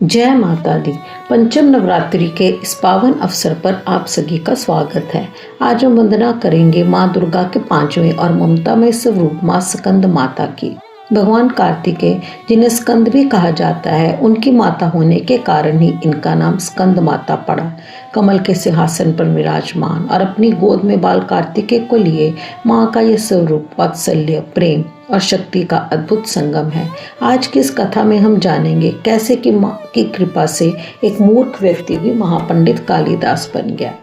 जय माता दी। पंचम नवरात्रि के इस पावन अवसर पर आप सभी का स्वागत है। आज हम वंदना करेंगे माँ दुर्गा के पांचवें और ममतामय स्वरूप माँ स्कंद माता की। भगवान कार्तिकेय, जिन्हें स्कंद भी कहा जाता है, उनकी माता होने के कारण ही इनका नाम स्कंद माता पड़ा। कमल के सिंहासन पर विराजमान और अपनी गोद में बाल कार्तिकेय को लिए माँ का यह स्वरूप वात्सल्य, प्रेम और शक्ति का अद्भुत संगम है। आज की इस कथा में हम जानेंगे कैसे कि माँ की कृपा से एक मूर्ख व्यक्ति भी महापंडित कालिदास बन गया।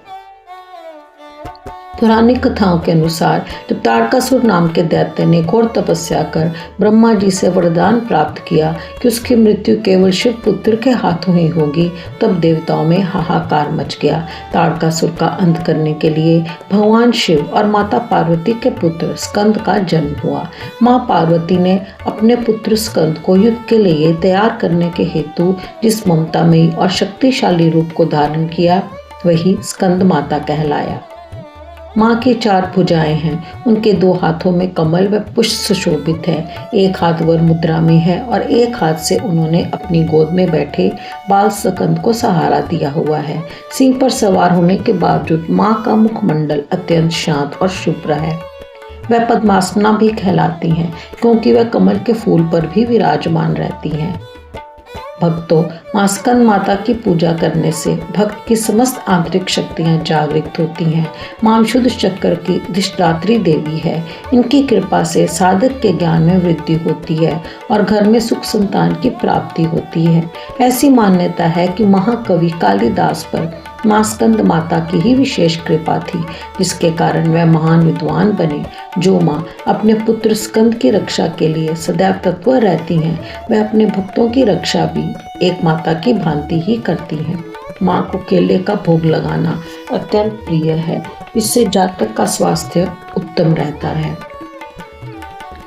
पुरानी कथाओं के अनुसार जब तारकासुर नाम के दैत्य ने घोर तपस्या कर ब्रह्मा जी से वरदान प्राप्त किया कि उसकी मृत्यु केवल शिव पुत्र के हाथों ही होगी, तब देवताओं में हाहाकार मच गया। तारकासुर का अंत करने के लिए भगवान शिव और माता पार्वती के पुत्र स्कंद का जन्म हुआ। माँ पार्वती ने अपने पुत्र स्कंद को युद्ध के लिए तैयार करने के हेतु जिस ममतामयी और शक्तिशाली रूप को धारण किया, वही स्कंद माता कहलाया। माँ की 4 भुजाएं हैं, उनके 2 हाथों में कमल व पुष्प सुशोभित है। एक हाथ वर मुद्रा में है और एक हाथ से उन्होंने अपनी गोद में बैठे बाल स्कंद को सहारा दिया हुआ है। सिंह पर सवार होने के बावजूद माँ का मुखमंडल अत्यंत शांत और शुभ्र है। वह पद्मासना भी कहलाती हैं, क्योंकि वह कमल के फूल पर भी विराजमान रहती हैं। भक्तों, माँ स्कंद माता की पूजा करने से भक्त की समस्त आंतरिक शक्तियाँ जागृत होती हैं। माँ विशुद्ध चक्र की अधिष्ठात्री देवी है। इनकी कृपा से साधक के ज्ञान में वृद्धि होती है और घर में सुख संतान की प्राप्ति होती है। ऐसी मान्यता है कि महाकवि कालिदास पर माँ स्कंद माता की ही विशेष कृपा थी, जिसके कारण वह महान विद्वान बने। जो माँ अपने पुत्र स्कंद की रक्षा के लिए सदैव तत्पर रहती हैं, वह अपने भक्तों की रक्षा भी एक माता की भांति ही करती हैं। माँ को केले का भोग लगाना अत्यंत प्रिय है, इससे जातक का स्वास्थ्य उत्तम रहता है।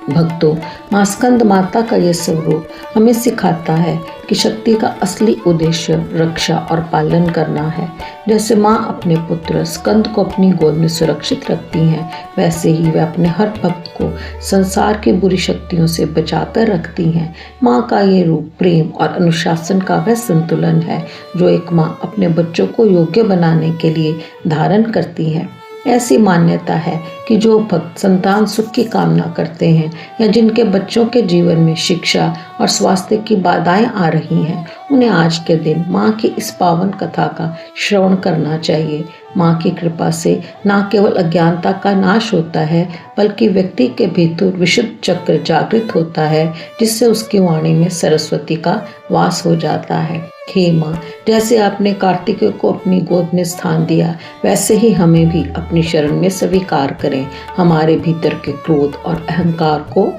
भक्तों, माँ स्कंद माता का यह स्वरूप हमें सिखाता है कि शक्ति का असली उद्देश्य रक्षा और पालन करना है। जैसे माँ अपने पुत्र स्कंद को अपनी गोद में सुरक्षित रखती हैं, वैसे ही वह अपने हर भक्त को संसार की बुरी शक्तियों से बचाकर रखती हैं। माँ का ये रूप प्रेम और अनुशासन का वह संतुलन है जो एक माँ अपने बच्चों को योग्य बनाने के लिए धारण करती है। ऐसी मान्यता है कि जो भक्त संतान सुख की कामना करते हैं या जिनके बच्चों के जीवन में शिक्षा और स्वास्थ्य की बाधाएं आ रही हैं, उन्हें आज के दिन माँ की इस पावन कथा का श्रवण करना चाहिए। माँ की कृपा से न केवल अज्ञानता का नाश होता है, बल्कि व्यक्ति के भीतर विशुद्ध चक्र जागृत होता है, जिससे उसकी वाणी में सरस्वती का वास हो जाता है। हे माँ, जैसे आपने कार्तिकेय को अपनी गोद में स्थान दिया, वैसे ही हमें भी अपनी शरण में स्वीकार करें। हमारे भीतर के क्रोध और अहंकार को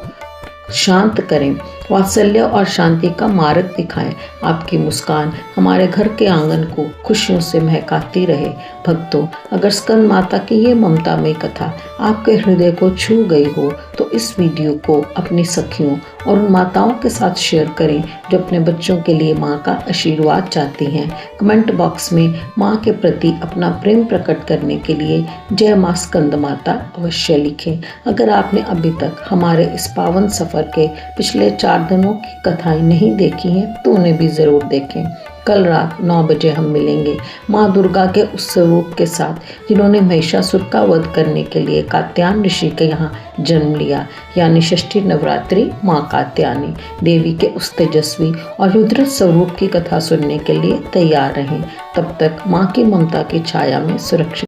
शांत करें, वात्सल्य और शांति का मार्ग दिखाएं। आपकी मुस्कान हमारे घर के आंगन को खुशियों से महकाती रहे। भक्तों, अगर स्कंद माता की ये ममतामय कथा आपके हृदय को छू गई हो, तो इस वीडियो को अपनी सखियों और उन माताओं के साथ शेयर करें जो अपने बच्चों के लिए माँ का आशीर्वाद चाहती हैं। कमेंट बॉक्स में माँ के प्रति अपना प्रेम प्रकट करने के लिए जय माँ स्कंद माता अवश्य लिखें। अगर आपने अभी तक हमारे इस पावन सफर के पिछले 4 दिनों की कथाएं नहीं देखी हैं, तो उन्हें भी जरूर देखें। कल रात 9 बजे हम मिलेंगे माँ दुर्गा के उस स्वरूप के साथ जिन्होंने महिषासुर का वध करने के लिए कात्यायन ऋषि के यहाँ जन्म लिया, यानी षष्ठी नवरात्रि माँ कात्यायनी देवी के उस तेजस्वी और रुद्र स्वरूप की कथा सुनने के लिए तैयार रहें। तब तक माँ की ममता की छाया में सुरक्षित